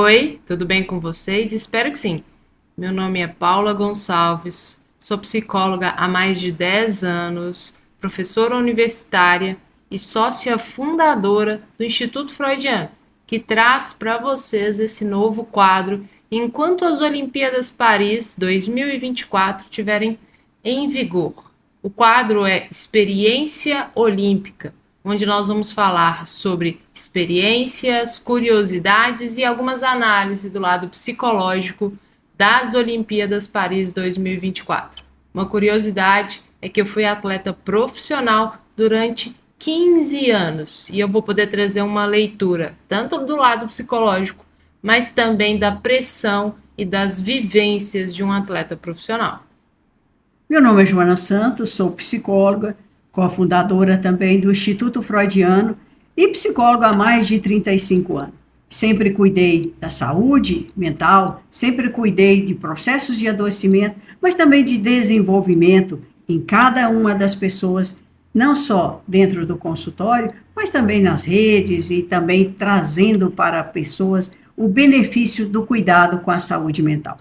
Oi, tudo bem com vocês? Espero que sim. Meu nome é Paula Gonçalves, sou psicóloga há mais de 10 anos, professora universitária e sócia fundadora do Instituto Freudiano, que traz para vocês esse novo quadro enquanto as Olimpíadas Paris 2024 estiverem em vigor. O quadro é Experiência Olímpica, onde nós vamos falar sobre experiências, curiosidades e algumas análises do lado psicológico das Olimpíadas Paris 2024. Uma curiosidade é que eu fui atleta profissional durante 15 anos e eu vou poder trazer uma leitura tanto do lado psicológico, mas também da pressão e das vivências de um atleta profissional. Meu nome é Joana Santos, sou psicóloga, cofundadora também do Instituto Freudiano e psicóloga há mais de 35 anos. Sempre cuidei da saúde mental, sempre cuidei de processos de adoecimento, mas também de desenvolvimento em cada uma das pessoas, não só dentro do consultório, mas também nas redes e também trazendo para pessoas o benefício do cuidado com a saúde mental.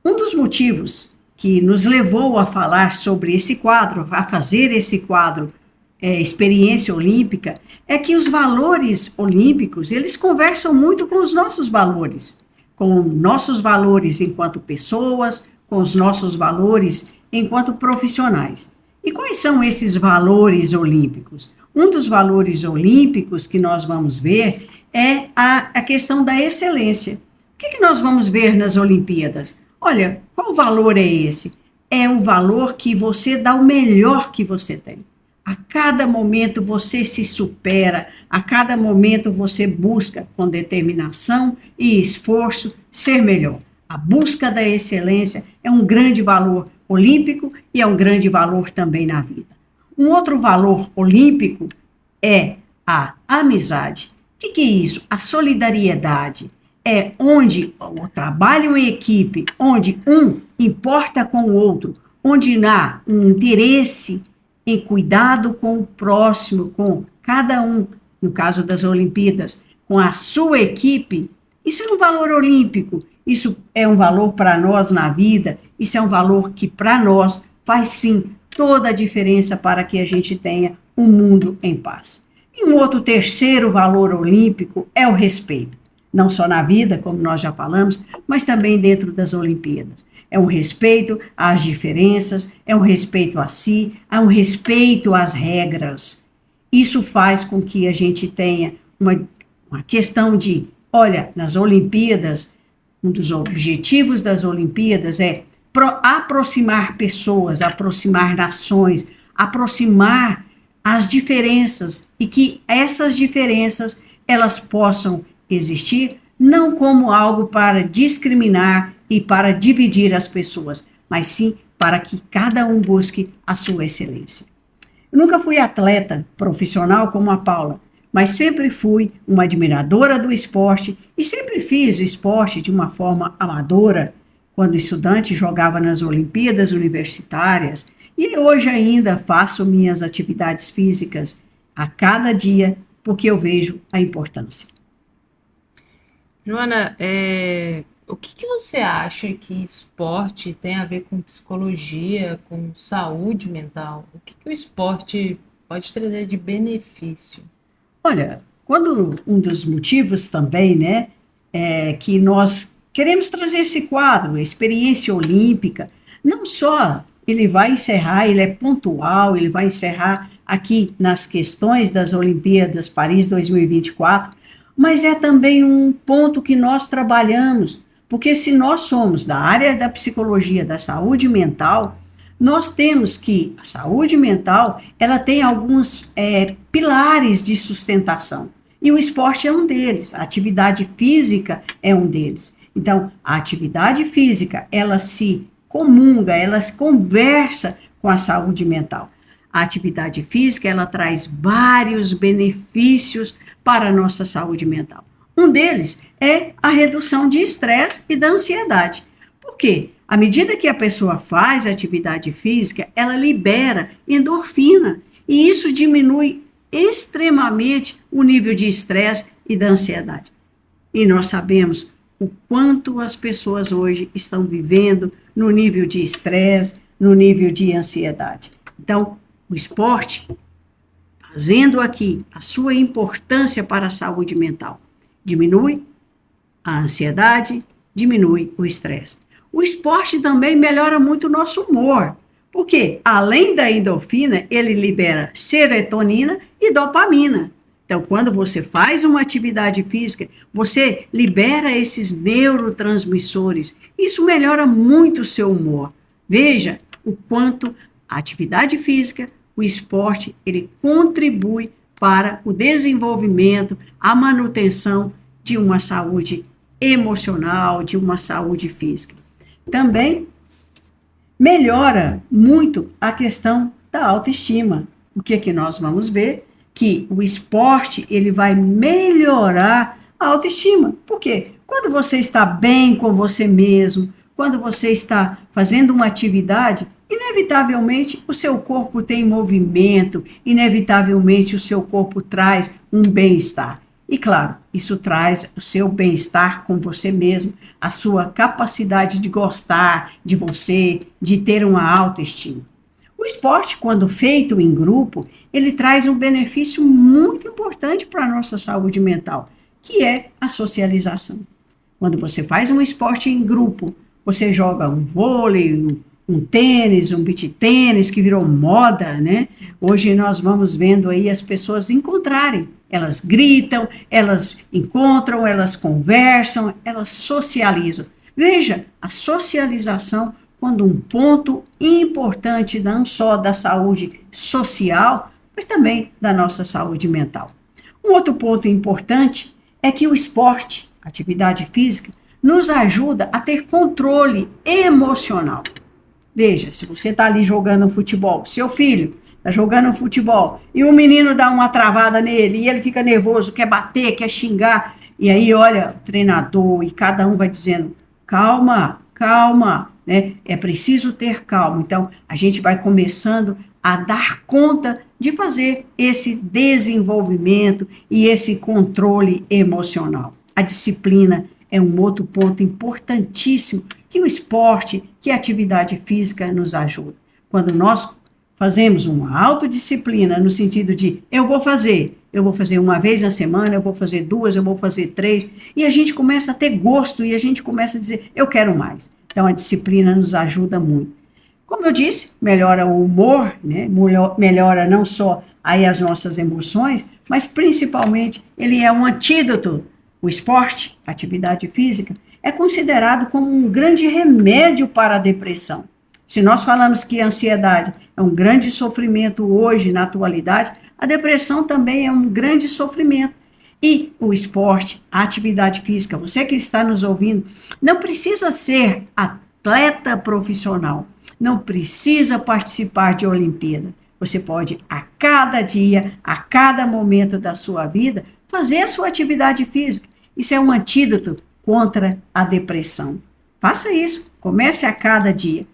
Um dos motivos que nos levou a falar sobre esse quadro, a fazer esse quadro Experiência Olímpica, é que os valores olímpicos, eles conversam muito com os nossos valores enquanto pessoas, com os nossos valores enquanto profissionais. E quais são esses valores olímpicos? Um dos valores olímpicos que nós vamos ver é a questão da excelência. O que nós vamos ver nas Olimpíadas? Olha, qual valor é esse? É um valor que você dá o melhor que você tem. A cada momento você se supera, a cada momento você busca com determinação e esforço ser melhor. A busca da excelência é um grande valor olímpico e é um grande valor também na vida. Um outro valor olímpico é a amizade. O que é isso? A solidariedade. É onde o trabalho em equipe, onde um importa com o outro, onde há um interesse em cuidado com o próximo, com cada um, no caso das Olimpíadas, com a sua equipe, isso é um valor olímpico, isso é um valor para nós na vida, isso é um valor que para nós faz sim toda a diferença para que a gente tenha um mundo em paz. E um outro terceiro valor olímpico é o respeito. Não só na vida, como nós já falamos, mas também dentro das Olimpíadas. É um respeito às diferenças, é um respeito a si, é um respeito às regras. Isso faz com que a gente tenha uma questão de, olha, nas Olimpíadas, um dos objetivos das Olimpíadas é aproximar pessoas, aproximar nações, aproximar as diferenças e que essas diferenças elas possam existir não como algo para discriminar e para dividir as pessoas, mas sim para que cada um busque a sua excelência. Eu nunca fui atleta profissional como a Paula, mas sempre fui uma admiradora do esporte e sempre fiz esporte de uma forma amadora, quando estudante jogava nas Olimpíadas Universitárias e hoje ainda faço minhas atividades físicas a cada dia porque eu vejo a importância. Joana, o que você acha que esporte tem a ver com psicologia, com saúde mental? O que o esporte pode trazer de benefício? Olha, quando um dos motivos também, né, é que nós queremos trazer esse quadro, a experiência olímpica, não só ele vai encerrar, ele é pontual, ele vai encerrar aqui nas questões das Olimpíadas Paris 2024, mas é também um ponto que nós trabalhamos, porque se nós somos da área da psicologia, da saúde mental, nós temos que a saúde mental, ela tem alguns pilares de sustentação, e o esporte é um deles, a atividade física é um deles. Então, a atividade física, ela se comunga, ela se conversa com a saúde mental. A atividade física, ela traz vários benefícios para a nossa saúde mental. Um deles é a redução de estresse e da ansiedade. Por quê? À medida que a pessoa faz atividade física, ela libera endorfina e isso diminui extremamente o nível de estresse e da ansiedade. E nós sabemos o quanto as pessoas hoje estão vivendo no nível de estresse, no nível de ansiedade. Então, o esporte, fazendo aqui a sua importância para a saúde mental, diminui a ansiedade, diminui o estresse. O esporte também melhora muito o nosso humor, porque além da endorfina, ele libera serotonina e dopamina. Então, quando você faz uma atividade física, você libera esses neurotransmissores. Isso melhora muito o seu humor. Veja o quanto a atividade física, o esporte, ele contribui para o desenvolvimento, a manutenção de uma saúde emocional, de uma saúde física. Também melhora muito a questão da autoestima. O que nós vamos ver? Que o esporte, ele vai melhorar a autoestima. Por quê? Quando você está bem com você mesmo, quando você está fazendo uma atividade, inevitavelmente o seu corpo tem movimento, inevitavelmente o seu corpo traz um bem-estar. E claro, isso traz o seu bem-estar com você mesmo, a sua capacidade de gostar de você, de ter uma autoestima. O esporte, quando feito em grupo, ele traz um benefício muito importante para a nossa saúde mental, que é a socialização. Quando você faz um esporte em grupo, você joga um vôlei, um tênis, um beach tênis, que virou moda, né? Hoje nós vamos vendo aí as pessoas encontrarem. Elas gritam, elas encontram, elas conversam, elas socializam. Veja, a socialização, quando um ponto importante não só da saúde social, mas também da nossa saúde mental. Um outro ponto importante é que o esporte, a atividade física, nos ajuda a ter controle emocional. Veja, se você está ali jogando futebol, seu filho está jogando futebol, e um menino dá uma travada nele, e ele fica nervoso, quer bater, quer xingar, e aí olha o treinador, e cada um vai dizendo, calma, calma, né? É preciso ter calma. Então, a gente vai começando a dar conta de fazer esse desenvolvimento e esse controle emocional. A disciplina é um outro ponto importantíssimo que o esporte, que a atividade física nos ajuda. Quando nós fazemos uma autodisciplina no sentido de eu vou fazer uma vez na semana, eu vou fazer 2, eu vou fazer 3, e a gente começa a ter gosto e a gente começa a dizer eu quero mais. Então a disciplina nos ajuda muito. Como eu disse, melhora o humor, né? Melhora não só aí as nossas emoções, mas principalmente ele é um antídoto. O esporte, a atividade física, é considerado como um grande remédio para a depressão. Se nós falamos que a ansiedade é um grande sofrimento hoje, na atualidade, a depressão também é um grande sofrimento. E o esporte, a atividade física, você que está nos ouvindo, não precisa ser atleta profissional, não precisa participar de Olimpíada. Você pode, a cada dia, a cada momento da sua vida, fazer a sua atividade física. Isso é um antídoto contra a depressão. Faça isso, comece a cada dia.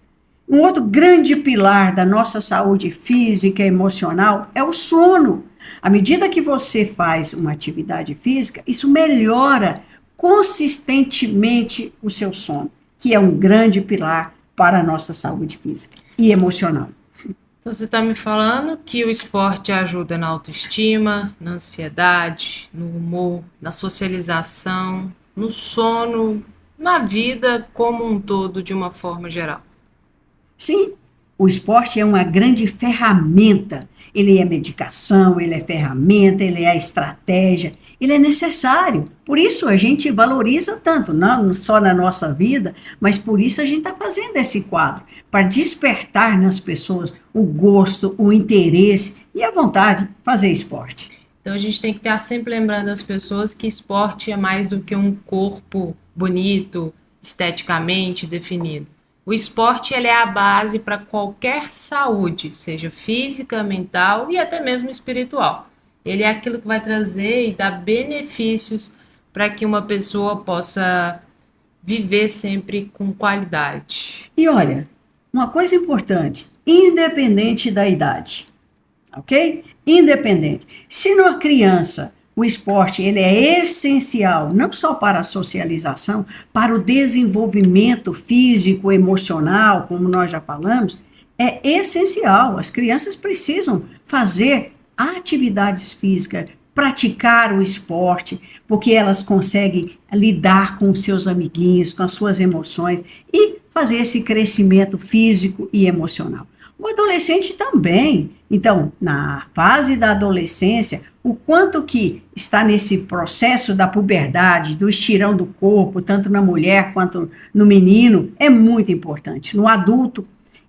Um outro grande pilar da nossa saúde física e emocional é o sono. À medida que você faz uma atividade física, isso melhora consistentemente o seu sono, que é um grande pilar para a nossa saúde física e emocional. Então, você está me falando que o esporte ajuda na autoestima, na ansiedade, no humor, na socialização, no sono, na vida como um todo, de uma forma geral. Sim, o esporte é uma grande ferramenta. Ele é medicação, ele é ferramenta, ele é estratégia, ele é necessário. Por isso a gente valoriza tanto, não só na nossa vida, mas por isso a gente está fazendo esse quadro, para despertar nas pessoas o gosto, o interesse e a vontade de fazer esporte. Então a gente tem que estar sempre lembrando as pessoas que esporte é mais do que um corpo bonito, esteticamente definido. O esporte ele é a base para qualquer saúde, seja física, mental e até mesmo espiritual. Ele é aquilo que vai trazer e dar benefícios para que uma pessoa possa viver sempre com qualidade. E olha, uma coisa importante, independente da idade, ok? Independente. Se uma criança o esporte ele é essencial, não só para a socialização, para o desenvolvimento físico, emocional, como nós já falamos, é essencial. As crianças precisam fazer atividades físicas, praticar o esporte, porque elas conseguem lidar com os seus amiguinhos, com as suas emoções e fazer esse crescimento físico e emocional. O adolescente também. Então, na fase da adolescência, o quanto que está nesse processo da puberdade, do estirão do corpo, tanto na mulher quanto no menino, é muito importante. No adulto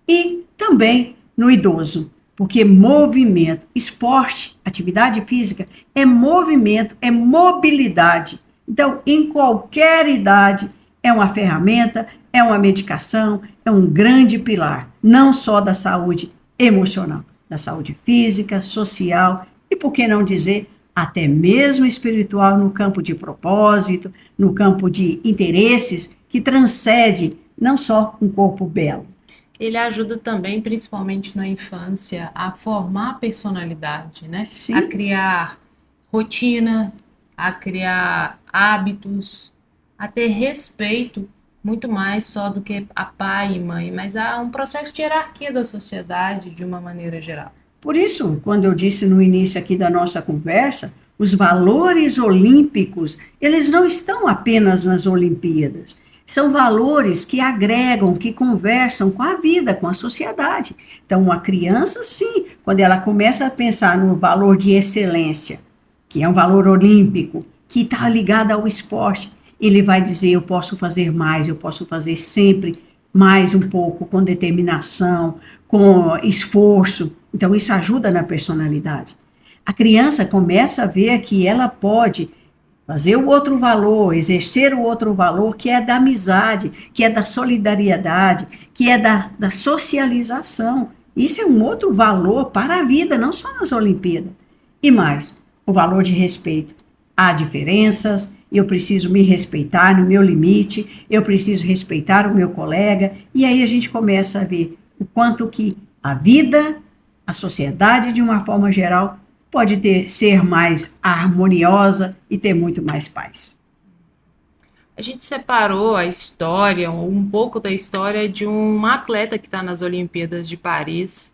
e também no idoso. Porque movimento, esporte, atividade física, é movimento, é mobilidade. Então, em qualquer idade, é uma ferramenta, é uma medicação, é um grande pilar, não só da saúde emocional, da saúde física, social e, por que não dizer, até mesmo espiritual no campo de propósito, no campo de interesses, que transcende não só um corpo belo. Ele ajuda também, principalmente na infância, a formar a personalidade, né? Sim. A criar rotina, a criar hábitos, a ter respeito, muito mais só do que a pai e mãe, mas há um processo de hierarquia da sociedade de uma maneira geral. Por isso, quando eu disse no início aqui da nossa conversa, os valores olímpicos, eles não estão apenas nas Olimpíadas. São valores que agregam, que conversam com a vida, com a sociedade. Então, uma criança, sim, quando ela começa a pensar no valor de excelência, que é um valor olímpico, que está ligado ao esporte, ele vai dizer, eu posso fazer mais, eu posso fazer sempre mais um pouco, com determinação, com esforço. Então, isso ajuda na personalidade. A criança começa a ver que ela pode fazer o outro valor, exercer o outro valor, que é da amizade, que é da solidariedade, que é da socialização. Isso é um outro valor para a vida, não só nas Olimpíadas. E mais, o valor de respeito. Há diferenças, eu preciso me respeitar no meu limite, eu preciso respeitar o meu colega, e aí a gente começa a ver o quanto que a vida, a sociedade de uma forma geral, pode ser mais harmoniosa e ter muito mais paz. A gente separou a história, um pouco da história de uma atleta que está nas Olimpíadas de Paris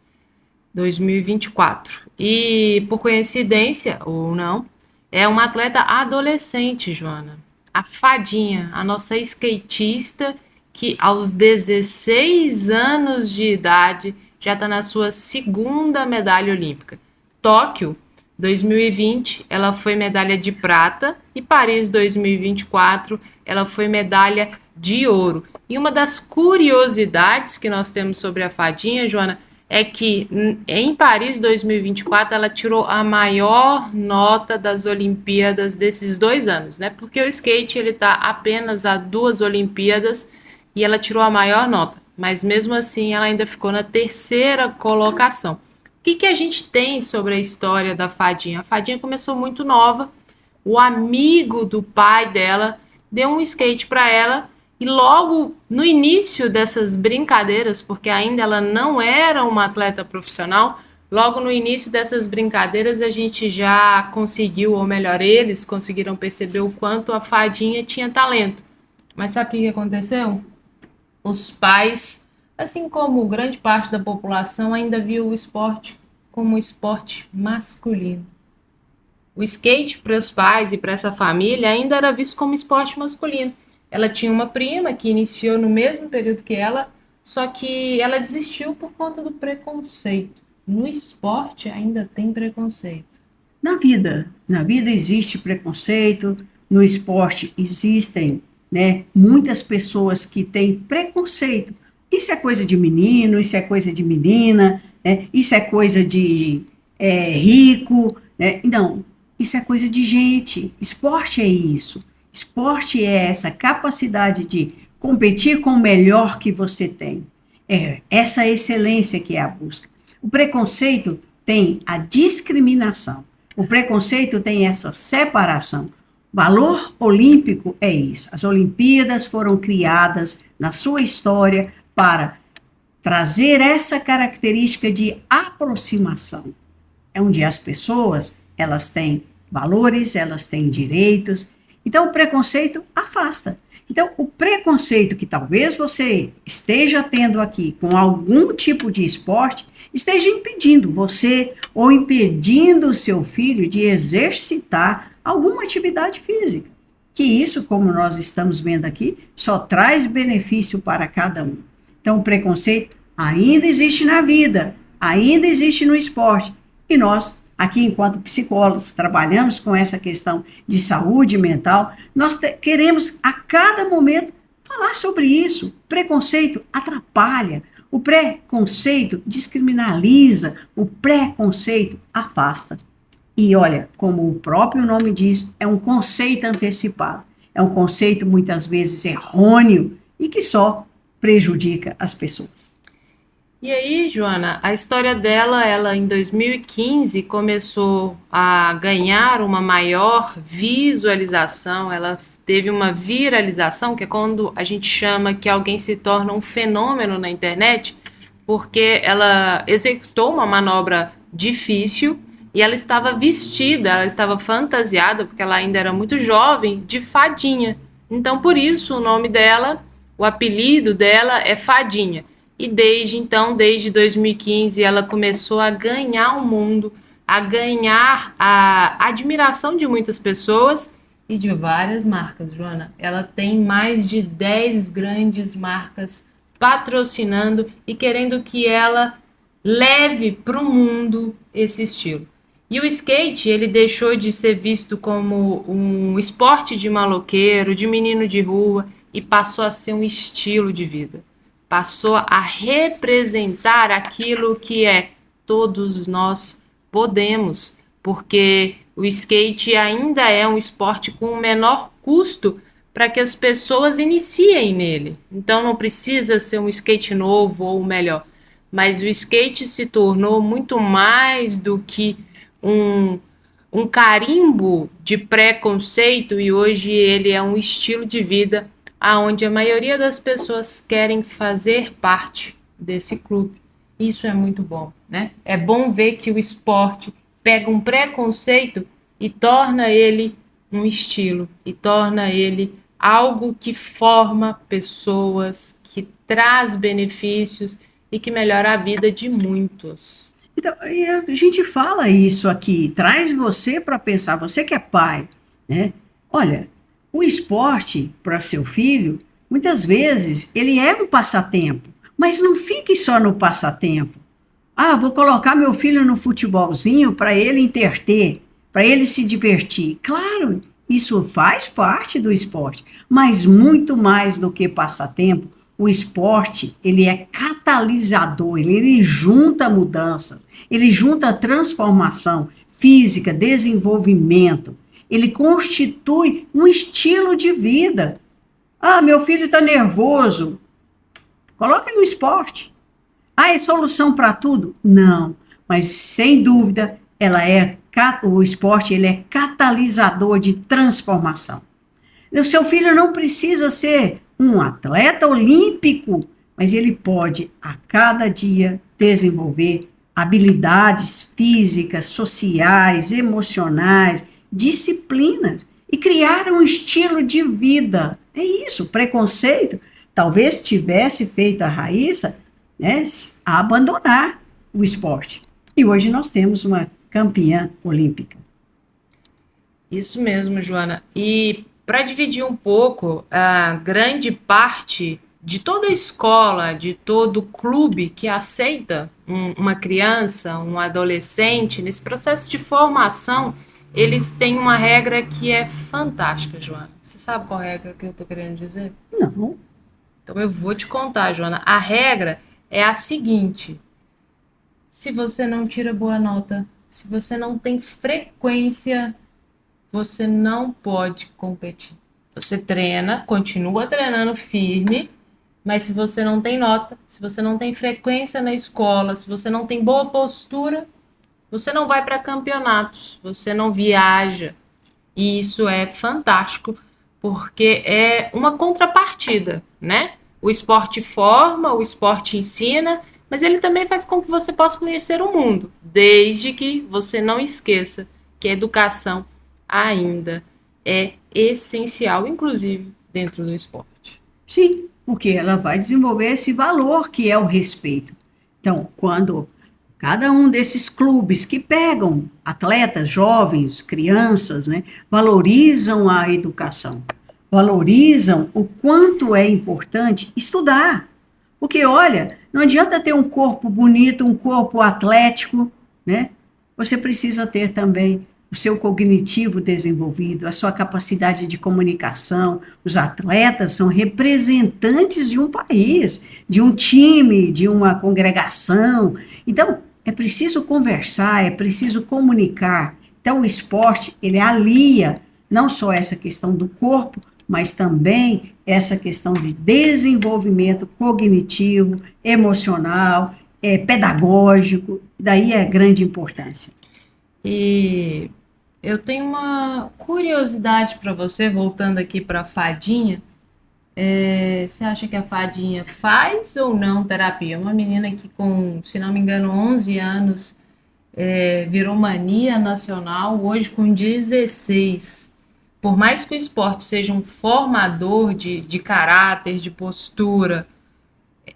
2024. E, por coincidência, ou não, é uma atleta adolescente, Joana. A Fadinha, a nossa skatista, que aos 16 anos de idade já está na sua segunda medalha olímpica. Tóquio 2020, ela foi medalha de prata e Paris 2024, ela foi medalha de ouro. E uma das curiosidades que nós temos sobre a Fadinha, Joana, é que em Paris 2024 ela tirou a maior nota das Olimpíadas desses 2 anos, né? Porque o skate ele está apenas a 2 Olimpíadas e ela tirou a maior nota, mas mesmo assim ela ainda ficou na 3ª colocação. O que a gente tem sobre a história da Fadinha? A Fadinha começou muito nova, o amigo do pai dela deu um skate para ela e logo no início dessas brincadeiras, porque ainda ela não era uma atleta profissional, logo no início dessas brincadeiras a gente já conseguiu, ou melhor, eles conseguiram perceber o quanto a Fadinha tinha talento. Mas sabe o que aconteceu? Os pais, assim como grande parte da população, ainda viu o esporte como um esporte masculino. O skate para os pais e para essa família ainda era visto como esporte masculino. Ela tinha uma prima que iniciou no mesmo período que ela, só que ela desistiu por conta do preconceito. No esporte ainda tem preconceito. Na vida existe preconceito, no esporte existem, né, muitas pessoas que têm preconceito. Isso é coisa de menino, isso é coisa de menina, né, isso é coisa de rico, né? Não, isso é coisa de gente. Esporte é isso. Esporte é essa capacidade de competir com o melhor que você tem. É essa excelência que é a busca. O preconceito tem a discriminação. O preconceito tem essa separação. O valor olímpico é isso. As Olimpíadas foram criadas na sua história para trazer essa característica de aproximação. É onde as pessoas, elas têm valores, elas têm direitos. Então, o preconceito afasta. Então, o preconceito que talvez você esteja tendo aqui com algum tipo de esporte, esteja impedindo você ou impedindo o seu filho de exercitar alguma atividade física. Que isso, como nós estamos vendo aqui, só traz benefício para cada um. Então, o preconceito ainda existe na vida, ainda existe no esporte. E nós, aqui, enquanto psicólogos, trabalhamos com essa questão de saúde mental, nós queremos, a cada momento, falar sobre isso. Preconceito atrapalha, o preconceito descriminaliza, o preconceito afasta. E olha, como o próprio nome diz, é um conceito antecipado. É um conceito muitas vezes errôneo e que só prejudica as pessoas. E aí, Joana, a história dela, ela em 2015 começou a ganhar uma maior visualização, ela teve uma viralização, que é quando a gente chama que alguém se torna um fenômeno na internet, porque ela executou uma manobra difícil e ela estava vestida, ela estava fantasiada, porque ela ainda era muito jovem, de fadinha. Então, por isso, o nome dela, o apelido dela é Fadinha. E desde então, desde 2015, ela começou a ganhar o mundo, a ganhar a admiração de muitas pessoas e de várias marcas, Joana. Ela tem mais de 10 grandes marcas patrocinando e querendo que ela leve para o mundo esse estilo. E o skate, ele deixou de ser visto como um esporte de maloqueiro, de menino de rua, e passou a ser um estilo de vida. Passou a representar aquilo que é todos nós podemos, porque o skate ainda é um esporte com o menor custo para que as pessoas iniciem nele. Então não precisa ser um skate novo ou o melhor, mas o skate se tornou muito mais do que um carimbo de preconceito e hoje ele é um estilo de vida aonde a maioria das pessoas querem fazer parte desse clube. Isso é muito bom, né? É bom ver que o esporte pega um preconceito e torna ele um estilo, e torna ele algo que forma pessoas, que traz benefícios e que melhora a vida de muitos. Então, a gente fala isso aqui, traz você para pensar, você que é pai, né? Olha, o esporte para seu filho, muitas vezes, ele é um passatempo, mas não fique só no passatempo. Ah, vou colocar meu filho no futebolzinho para ele interter, para ele se divertir. Claro, isso faz parte do esporte, mas muito mais do que passatempo, o esporte, ele é catalisador, ele junta mudança, ele junta transformação física, desenvolvimento. Ele constitui um estilo de vida. Ah, meu filho está nervoso. Coloca no esporte. Ah, é solução para tudo? Não, mas sem dúvida, o esporte ele é catalisador de transformação. O seu filho não precisa ser um atleta olímpico, mas ele pode, a cada dia, desenvolver habilidades físicas, sociais, emocionais, disciplinas e criar um estilo de vida. É isso, preconceito talvez tivesse feito a Raíssa, né, a abandonar o esporte. E hoje nós temos uma campeã olímpica. Isso mesmo, Joana. E para dividir um pouco, a grande parte de toda a escola, de todo clube que aceita uma criança, um adolescente, nesse processo de formação, eles têm uma regra que é fantástica, Joana. Você sabe qual regra que eu estou querendo dizer? Não. Então eu vou te contar, Joana. A regra é a seguinte: se você não tira boa nota, se você não tem frequência, você não pode competir. Você treina, continua treinando firme, mas se você não tem nota, se você não tem frequência na escola, se você não tem boa postura, você não vai para campeonatos, você não viaja. E isso é fantástico, porque é uma contrapartida, né? O esporte forma, o esporte ensina, mas ele também faz com que você possa conhecer o mundo, desde que você não esqueça que a educação ainda é essencial, inclusive dentro do esporte. Sim, porque ela vai desenvolver esse valor que é o respeito. Então, quando cada um desses clubes que pegam atletas, jovens, crianças, né, valorizam a educação, valorizam o quanto é importante estudar. Porque, olha, não adianta ter um corpo bonito, um corpo atlético, né? Você precisa ter também o seu cognitivo desenvolvido, a sua capacidade de comunicação. Os atletas são representantes de um país, de um time, de uma congregação. Então, é preciso conversar, é preciso comunicar. Então, o esporte, ele alia não só essa questão do corpo, mas também essa questão de desenvolvimento cognitivo, emocional, pedagógico, daí é grande importância. E eu tenho uma curiosidade para você, voltando aqui para a fadinha. Você acha que a fadinha faz ou não terapia? Uma menina que com, se não me engano, 11 anos, virou mania nacional, hoje com 16. Por mais que o esporte seja um formador de caráter, de postura,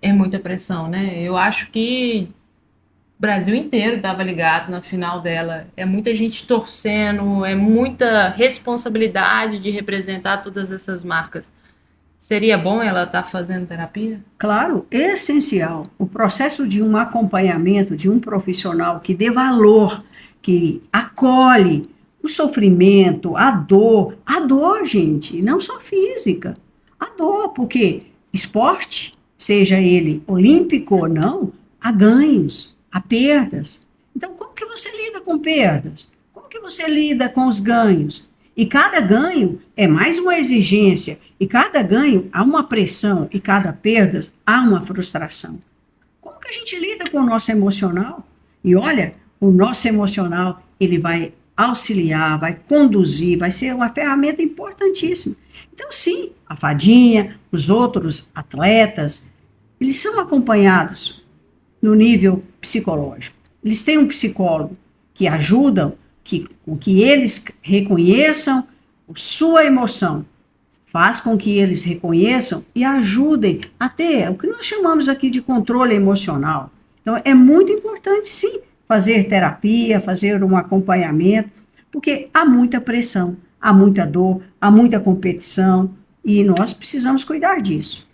é muita pressão, né? Eu acho que o Brasil inteiro estava ligado na final dela. É muita gente torcendo, é muita responsabilidade de representar todas essas marcas. Seria bom ela estar fazendo terapia? Claro, essencial. O processo de um acompanhamento de um profissional que dê valor, que acolhe o sofrimento, a dor, gente, não só física, a dor, porque esporte, seja ele olímpico ou não, há ganhos, há perdas. Então, como que você lida com perdas? Como que você lida com os ganhos? E cada ganho é mais uma exigência, e cada ganho há uma pressão, e cada perda há uma frustração. Como que a gente lida com o nosso emocional? E olha, o nosso emocional, ele vai auxiliar, vai conduzir, vai ser uma ferramenta importantíssima. Então, sim, a fadinha, os outros atletas, eles são acompanhados no nível psicológico. Eles têm um psicólogo que ajuda com que eles reconheçam sua emoção, faz com que eles reconheçam e ajudem a ter o que nós chamamos aqui de controle emocional. Então, é muito importante, sim, fazer terapia, fazer um acompanhamento, porque há muita pressão, há muita dor, há muita competição, e nós precisamos cuidar disso.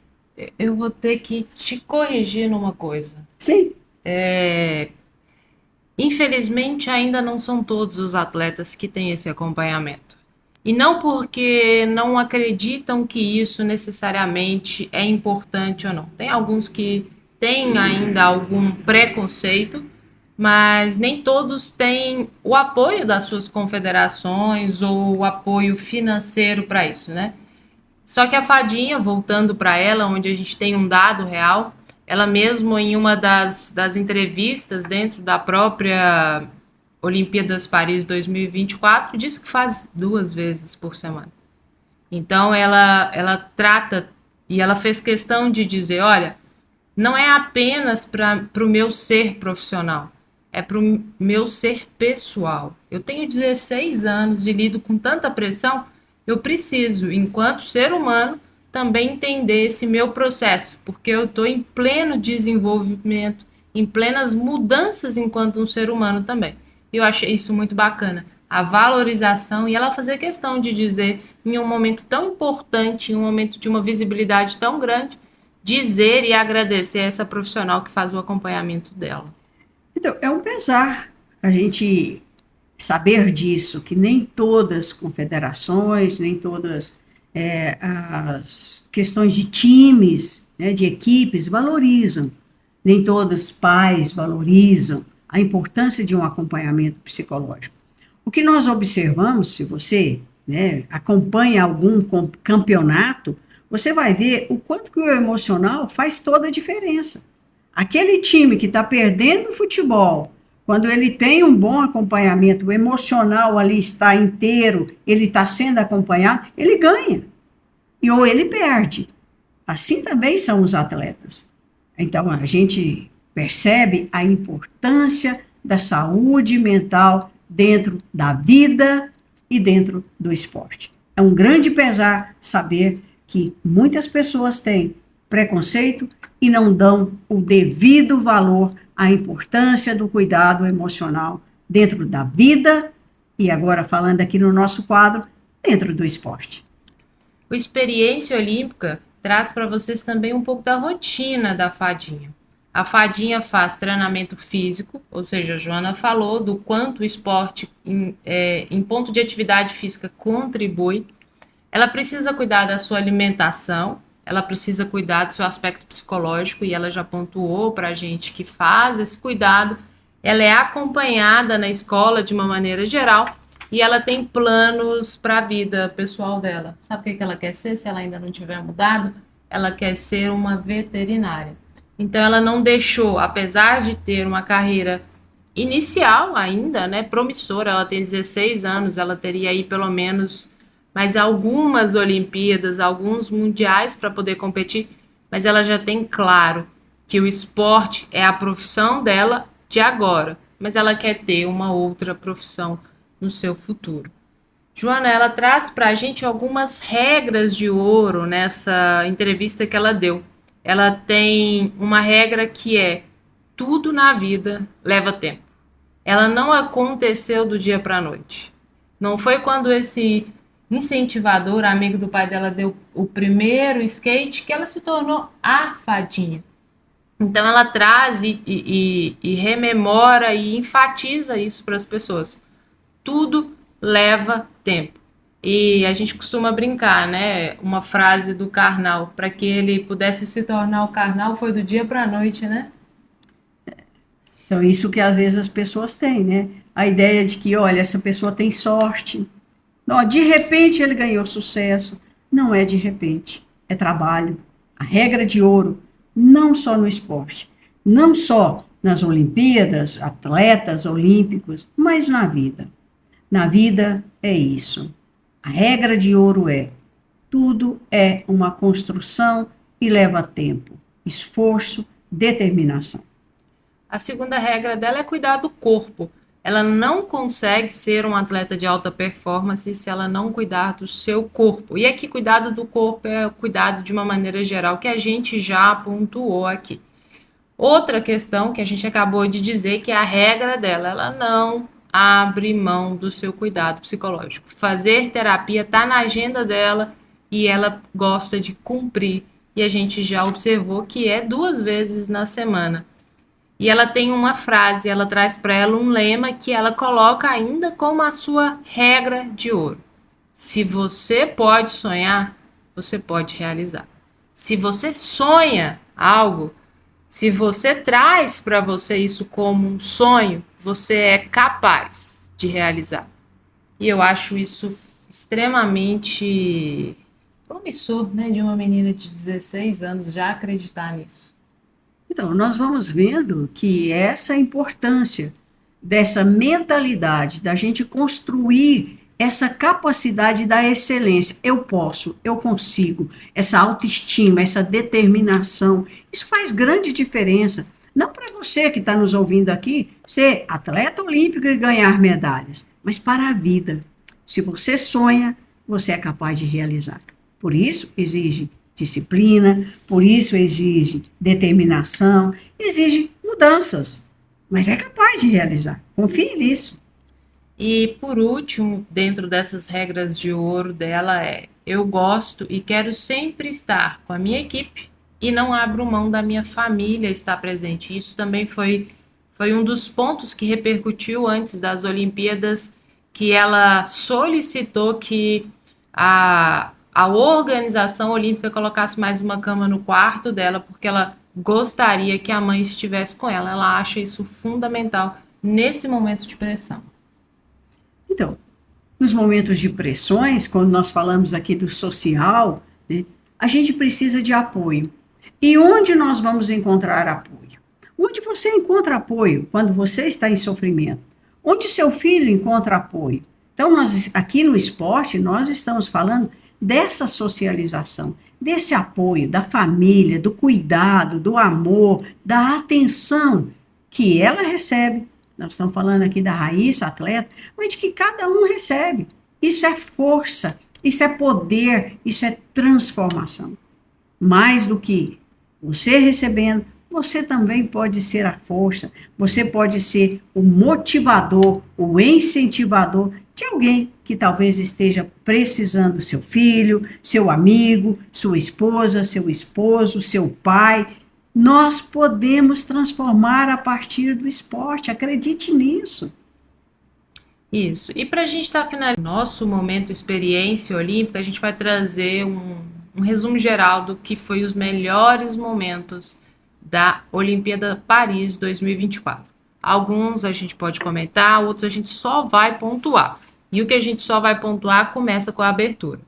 Eu vou ter que te corrigir numa coisa. Sim, Infelizmente, ainda não são todos os atletas que têm esse acompanhamento. E não porque não acreditam que isso necessariamente é importante ou não. Tem alguns que têm ainda algum preconceito, mas nem todos têm o apoio das suas confederações ou o apoio financeiro para isso, né? Só que a fadinha, voltando para ela, onde a gente tem um dado real, ela mesmo em uma das entrevistas dentro da própria Olimpíadas Paris 2024 disse que faz 2 vezes por semana. Então ela trata e ela fez questão de dizer, olha, não é apenas para o meu ser profissional, é para o meu ser pessoal. Eu tenho 16 anos e lido com tanta pressão, eu preciso, enquanto ser humano, também entender esse meu processo, porque eu estou em pleno desenvolvimento, em plenas mudanças enquanto um ser humano também. E eu achei isso muito bacana. A valorização e ela fazer questão de dizer, em um momento tão importante, em um momento de uma visibilidade tão grande, dizer e agradecer a essa profissional que faz o acompanhamento dela. então é um pesar a gente saber disso, que nem todas as confederações, nem todas as questões de times, né, de equipes, valorizam, nem todos os pais valorizam a importância de um acompanhamento psicológico. O que nós observamos, se você, né, acompanha algum campeonato, você vai ver o quanto que o emocional faz toda a diferença. Aquele time que está perdendo o futebol, quando ele tem um bom acompanhamento, o emocional ali está inteiro, ele está sendo acompanhado, ele ganha. Ou ele perde. Assim também são os atletas. Então, a gente percebe a importância da saúde mental dentro da vida e dentro do esporte. É um grande pesar saber que muitas pessoas têm preconceito e não dão o devido valor à importância do cuidado emocional dentro da vida e agora falando aqui no nosso quadro, dentro do esporte. O Experiência Olímpica traz para vocês também um pouco da rotina da fadinha. A fadinha faz treinamento físico, ou seja, a Joana falou do quanto o esporte em ponto de atividade física contribui. Ela precisa cuidar da sua alimentação, ela precisa cuidar do seu aspecto psicológico, e ela já pontuou para a gente que faz esse cuidado. Ela é acompanhada na escola de uma maneira geral, e ela tem planos para a vida pessoal dela. Sabe o que ela quer ser, se ela ainda não tiver mudado? Ela quer ser uma veterinária. Então, ela não deixou, apesar de ter uma carreira inicial ainda, né, promissora, ela tem 16 anos, ela teria aí pelo menos mais algumas Olimpíadas, alguns mundiais para poder competir, mas ela já tem claro que o esporte é a profissão dela de agora, mas ela quer ter uma outra profissão no seu futuro. Joana, ela traz para a gente algumas regras de ouro nessa entrevista que ela deu. Ela tem uma regra que é: tudo na vida leva tempo. Ela não aconteceu do dia para a noite. Não foi quando esse incentivador, amigo do pai dela, deu o primeiro skate que ela se tornou a fadinha. Então ela traz e rememora e enfatiza isso para as pessoas. Tudo leva tempo. E a gente costuma brincar, né? Uma frase do Karnal: para que ele pudesse se tornar o Karnal foi do dia para a noite, né? Então, isso que às vezes as pessoas têm, né? A ideia de que, olha, essa pessoa tem sorte. Não, de repente ele ganhou sucesso. Não é de repente, é trabalho. A regra de ouro, não só no esporte, não só nas Olimpíadas, atletas olímpicos, mas na vida. Na vida é isso. A regra de ouro é: tudo é uma construção e leva tempo, esforço, determinação. A segunda regra dela é cuidar do corpo. Ela não consegue ser um atleta de alta performance se ela não cuidar do seu corpo. E aqui, cuidado do corpo é cuidado de uma maneira geral, que a gente já pontuou aqui. Outra questão que a gente acabou de dizer, que é a regra dela: ela não abre mão do seu cuidado psicológico. Fazer terapia está na agenda dela e ela gosta de cumprir. E a gente já observou que é 2 vezes na semana. E ela tem uma frase, ela traz para ela um lema que ela coloca ainda como a sua regra de ouro: se você pode sonhar, você pode realizar. Se você sonha algo, se você traz para você isso como um sonho, você é capaz de realizar. E eu acho isso extremamente promissor, né, de uma menina de 16 anos já acreditar nisso. Então, nós vamos vendo que essa importância dessa mentalidade, da gente construir essa capacidade da excelência. Eu posso, eu consigo, essa autoestima, essa determinação, isso faz grande diferença. Não para você que está nos ouvindo aqui ser atleta olímpico e ganhar medalhas, mas para a vida. Se você sonha, você é capaz de realizar. Por isso, exige disciplina, por isso exige determinação, exige mudanças, mas é capaz de realizar. Confie nisso. E por último, dentro dessas regras de ouro dela é: eu gosto e quero sempre estar com a minha equipe e não abro mão da minha família estar presente. Isso também foi um dos pontos que repercutiu antes das Olimpíadas, que ela solicitou que a organização olímpica colocasse mais uma cama no quarto dela, porque ela gostaria que a mãe estivesse com ela. Ela acha isso fundamental nesse momento de pressão. Então, nos momentos de pressões, quando nós falamos aqui do social, né, a gente precisa de apoio. E onde nós vamos encontrar apoio? Onde você encontra apoio quando você está em sofrimento? Onde seu filho encontra apoio? Então, nós, aqui no esporte, nós estamos falando dessa socialização, desse apoio da família, do cuidado, do amor, da atenção que ela recebe. Nós estamos falando aqui da Raíssa, atleta, mas de que cada um recebe. Isso é força, isso é poder, isso é transformação. Mais do que você recebendo, você também pode ser a força, você pode ser o motivador, o incentivador de alguém que talvez esteja precisando, seu filho, seu amigo, sua esposa, seu esposo, seu pai. Nós podemos transformar a partir do esporte, acredite nisso. Isso. E para a gente estar finalizando nosso momento experiência olímpica, a gente vai trazer um resumo geral do que foi os melhores momentos da Olimpíada Paris 2024. Alguns a gente pode comentar, outros a gente só vai pontuar. E o que a gente só vai pontuar começa com a abertura.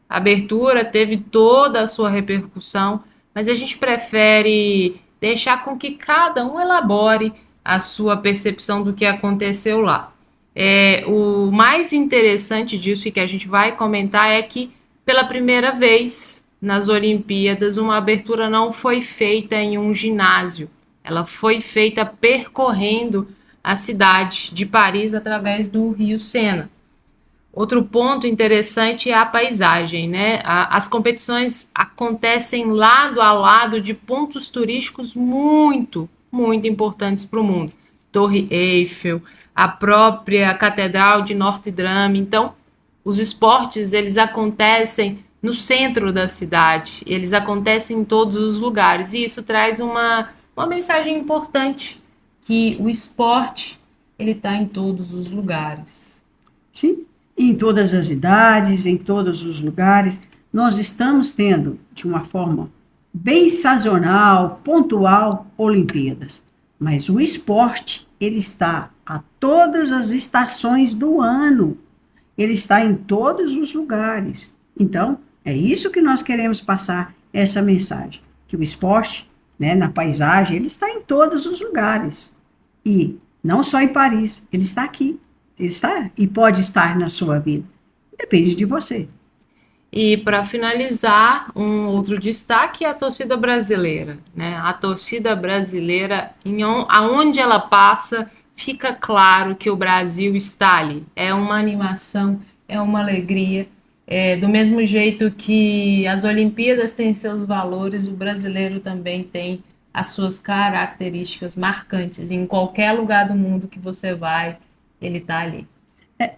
A abertura teve toda a sua repercussão, mas a gente prefere deixar com que cada um elabore a sua percepção do que aconteceu lá. O mais interessante disso e que a gente vai comentar é que, pela primeira vez nas Olimpíadas, uma abertura não foi feita em um ginásio, ela foi feita percorrendo a cidade de Paris através do Rio Sena. Outro ponto interessante é a paisagem, né? As competições acontecem lado a lado de pontos turísticos muito, muito importantes para o mundo. Torre Eiffel, a própria Catedral de Notre Dame. Então, os esportes, eles acontecem no centro da cidade, eles acontecem em todos os lugares, e isso traz uma mensagem importante, que o esporte, ele está em todos os lugares. Sim, em todas as idades, em todos os lugares, nós estamos tendo, de uma forma bem sazonal, pontual, Olimpíadas. Mas o esporte, ele está a todas as estações do ano. Ele está em todos os lugares. Então, é isso que nós queremos passar, essa mensagem. Que o esporte, né, na paisagem, ele está em todos os lugares. E não só em Paris, ele está aqui. Ele está e pode estar na sua vida. Depende de você. E para finalizar, um outro destaque é a torcida brasileira, né? A torcida brasileira, aonde ela passa, fica claro que o Brasil está ali. É uma animação, é uma alegria. Do mesmo jeito que as Olimpíadas têm seus valores, o brasileiro também tem as suas características marcantes. Em qualquer lugar do mundo que você vai, ele está ali.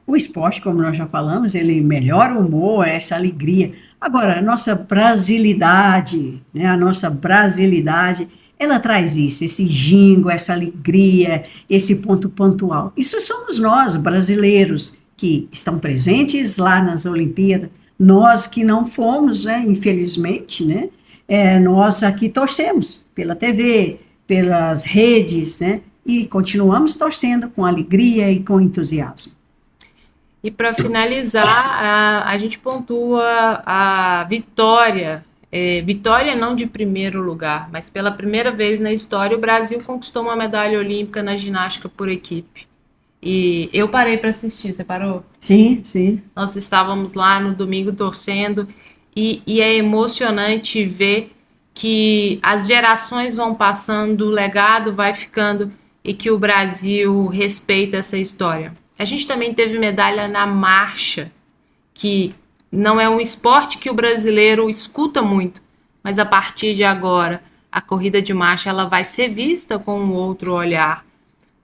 O esporte, como nós já falamos, ele melhora o humor, essa alegria. Agora, a nossa brasilidade, né, ela traz isso, esse gingo, essa alegria, esse ponto pontual. Isso somos nós, brasileiros, que estão presentes lá nas Olimpíadas. Nós que não fomos, né, infelizmente, né, nós aqui torcemos pela TV, pelas redes, né, e continuamos torcendo com alegria e com entusiasmo. E para finalizar, a gente pontua a vitória. Vitória não de primeiro lugar, mas pela primeira vez na história o Brasil conquistou uma medalha olímpica na ginástica por equipe. E eu parei para assistir, você parou? Sim, sim. Nós estávamos lá no domingo torcendo e é emocionante ver que as gerações vão passando, o legado vai ficando e que o Brasil respeita essa história. A gente também teve medalha na marcha, que não é um esporte que o brasileiro escuta muito, mas a partir de agora, a corrida de marcha ela vai ser vista com um outro olhar.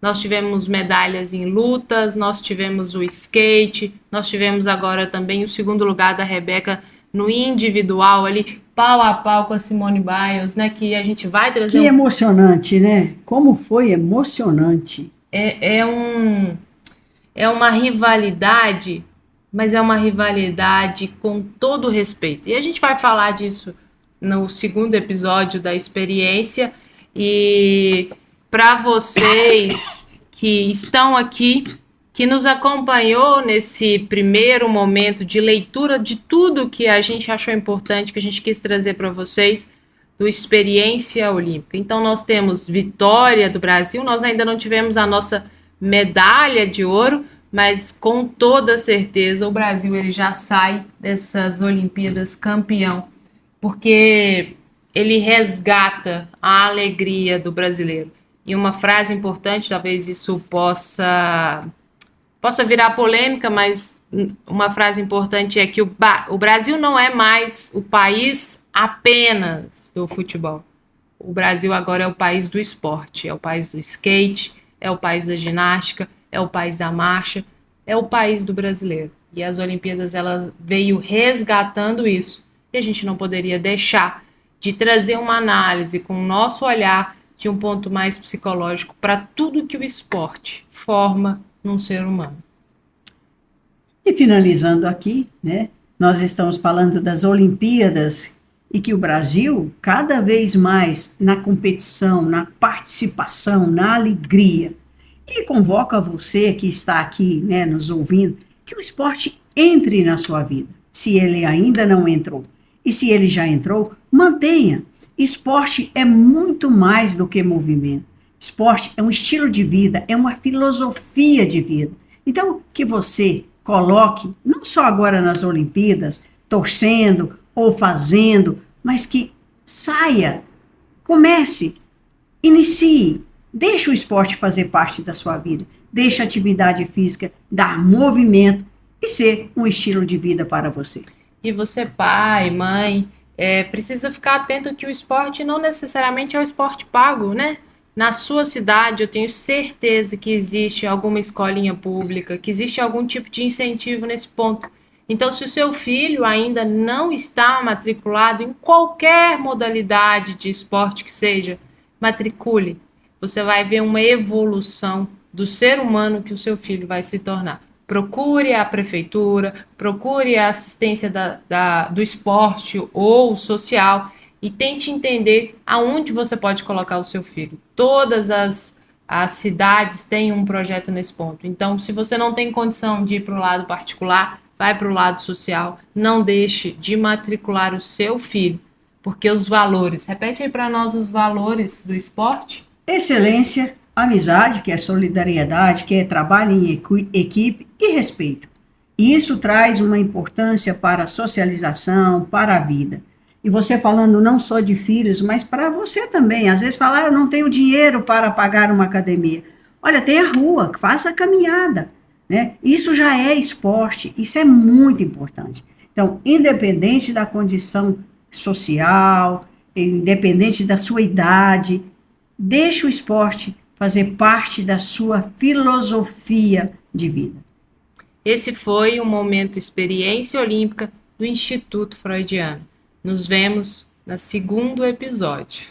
Nós tivemos medalhas em lutas, nós tivemos o skate, nós tivemos agora também o segundo lugar da Rebeca no individual ali, pau a pau com a Simone Biles, né? Que a gente vai trazer. Que emocionante, né? Como foi emocionante. É uma rivalidade, mas é uma rivalidade com todo respeito. E a gente vai falar disso no segundo episódio da experiência. E para vocês que estão aqui, que nos acompanhou nesse primeiro momento de leitura de tudo que a gente achou importante, que a gente quis trazer para vocês, do Experiência Olímpica. Então, nós temos vitória do Brasil, nós ainda não tivemos a nossa medalha de ouro, mas com toda certeza o Brasil ele já sai dessas Olimpíadas campeão, porque ele resgata a alegria do brasileiro. E uma frase importante, talvez isso possa Possa virar polêmica, mas uma frase importante é que o Brasil não é mais o país apenas do futebol. O Brasil agora é o país do esporte, é o país do skate, é o país da ginástica, é o país da marcha, é o país do brasileiro. E as Olimpíadas, ela veio resgatando isso. E a gente não poderia deixar de trazer uma análise com o nosso olhar de um ponto mais psicológico para tudo que o esporte forma num ser humano. E finalizando aqui, né, nós estamos falando das Olimpíadas e que o Brasil, cada vez mais na competição, na participação, na alegria, e convoca você que está aqui, né, nos ouvindo, que o esporte entre na sua vida, se ele ainda não entrou. E se ele já entrou, mantenha. Esporte é muito mais do que movimento. Esporte é um estilo de vida, é uma filosofia de vida. Então, que você coloque, não só agora nas Olimpíadas, torcendo ou fazendo, mas que saia, comece, inicie, deixe o esporte fazer parte da sua vida, deixe a atividade física dar movimento e ser um estilo de vida para você. E você, pai, mãe, precisa ficar atento que o esporte não necessariamente é o esporte pago, né? Na sua cidade, eu tenho certeza que existe alguma escolinha pública, que existe algum tipo de incentivo nesse ponto. Então, se o seu filho ainda não está matriculado em qualquer modalidade de esporte que seja, matricule. Você vai ver uma evolução do ser humano que o seu filho vai se tornar. Procure a prefeitura, procure a assistência do esporte ou social e tente entender aonde você pode colocar o seu filho. Todas as cidades têm um projeto nesse ponto. Então, se você não tem condição de ir para o lado particular, vai para o lado social. Não deixe de matricular o seu filho, porque os valores, repete aí para nós os valores do esporte. Excelência, amizade, que é solidariedade, que é trabalho em equipe e respeito. E isso traz uma importância para a socialização, para a vida. E você falando não só de filhos, mas para você também. Às vezes fala, eu não tenho dinheiro para pagar uma academia. Olha, tem a rua, faça a caminhada. Né? Isso já é esporte, isso é muito importante. Então, independente da condição social, independente da sua idade, deixe o esporte fazer parte da sua filosofia de vida. Esse foi o Momento Experiência Olímpica do Instituto Freudiano. Nos vemos no segundo episódio.